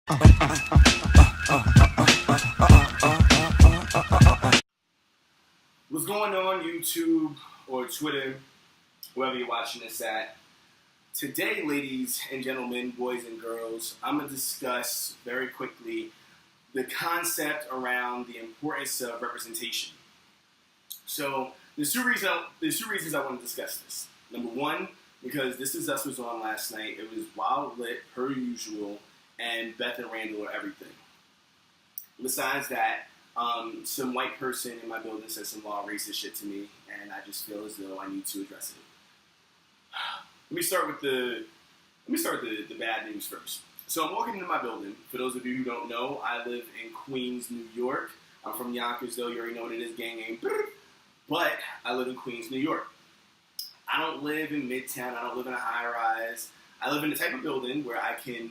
What's going on YouTube or Twitter, wherever you're watching this at? Today, ladies and gentlemen, boys and girls, I'm going to discuss very quickly the concept around the importance of representation. So, there's two reasons I want to discuss this. Number one, because This Is Us was on last night. It was wild lit, per usual, and Beth and Randall are everything. Besides that, some white person in my building said some wild racist shit to me, and I just feel as though I need to address it. Let me start with the bad news first. So I'm walking into my building. For those of you who don't know, I live in Queens, New York. I'm from Yonkers, though. You already know what it is, gang. But I live in Queens, New York. I don't live in Midtown. I don't live in a high-rise. I live in the type of building where I can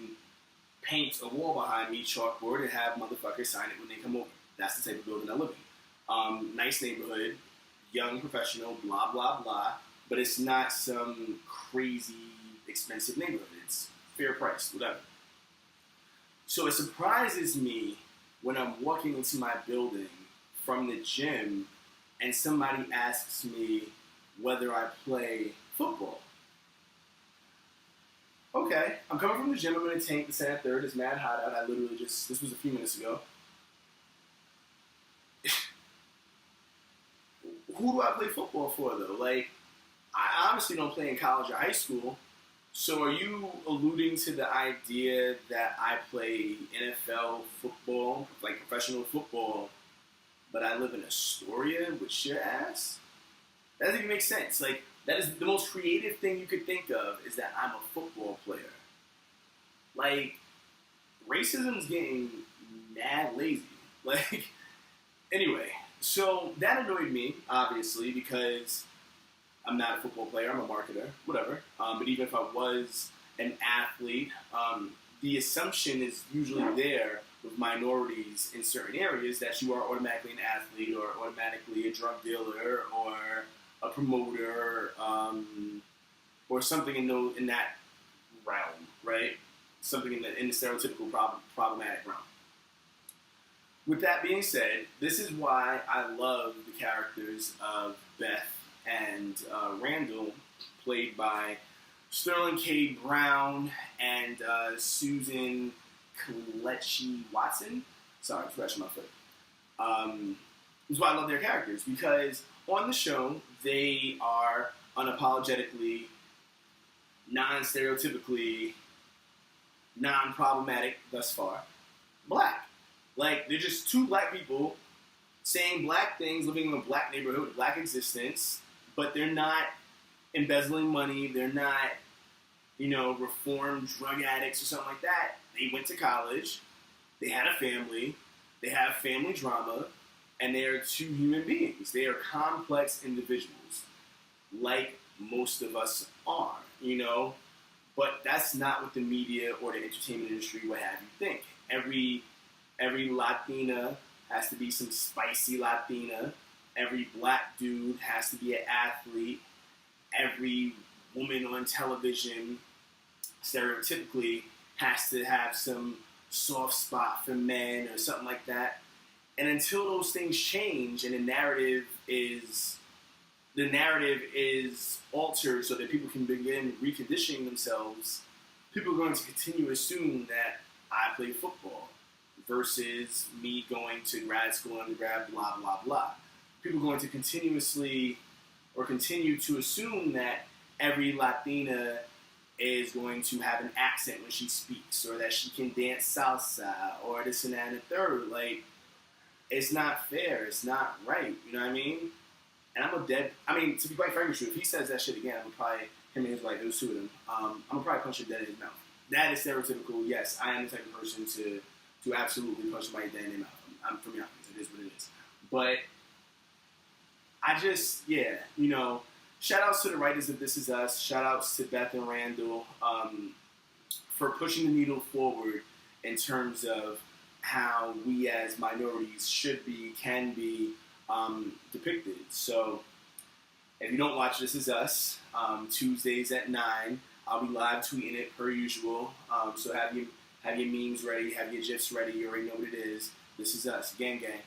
paint a wall behind me, chalkboard, and have motherfuckers sign it when they come over. That's the type of building I live in. Nice neighborhood, young professional, blah, blah, blah. But it's not some crazy expensive neighborhood. It's fair price, whatever. So it surprises me when I'm walking into my building from the gym and somebody asks me whether I play football. Okay, I'm coming from the gym. I'm in a tank. The Santa Third is mad hot out. This was a few minutes ago. Who do I play football for, though? Like, I honestly don't play in college or high school. So are you alluding to the idea that I play NFL football, like professional football, but I live in Astoria with your ass? That doesn't even make sense. Like, that is the most creative thing you could think of, is that I'm a football player. Like, racism's getting mad lazy. Like, anyway, so that annoyed me, obviously, because I'm not a football player, I'm a marketer, whatever. But even if I was an athlete, the assumption is usually there with minorities in certain areas that you are automatically an athlete or automatically a drug dealer or a promoter or something in that realm, right? Something in the stereotypical problematic realm. With that being said, this is why I love the characters of Beth and Randall, played by Sterling K. Brown and Susan Kelechi Watson. Sorry, I'm scratching my foot. This is why I love their characters, because on the show, they are unapologetically, non-stereotypically, non-problematic thus far, black. Like, they're just two black people saying black things, living in a black neighborhood with black existence, but they're not embezzling money, they're not, reformed drug addicts or something like that. They went to college, they had a family, they have family drama, and they are two human beings. They are complex individuals, like most of us are, But that's not what the media or the entertainment industry would have you think. Every Latina has to be some spicy Latina. Every black dude has to be an athlete. Every woman on television, stereotypically, has to have some soft spot for men or something like that. And until those things change and the narrative is altered so that people can begin reconditioning themselves, people are going to continue to assume that I play football versus me going to grad school, undergrad, blah, blah, blah. People are going to continue to assume that every Latina is going to have an accent when she speaks, or that she can dance salsa, or this and that and the third. Like, it's not fair. It's not right. You know what I mean? And to be quite frank with you, if he says that shit again, I'm probably, him and his wife, those two of them, I'm going to probably punch him dead in his mouth. That is stereotypical. Yes, I am the type of person to absolutely punch somebody dead in their mouth. I'm from Yonkers. It is what it is. But I just, shout outs to the writers of This Is Us. Shout outs to Beth and Randall for pushing the needle forward in terms of how we as minorities should be, can be depicted. So if you don't watch This Is Us, Tuesdays at 9, I'll be live tweeting it per usual. So have Have your memes ready. Have your GIFs ready. You already know what it is. This is us. Gang, gang.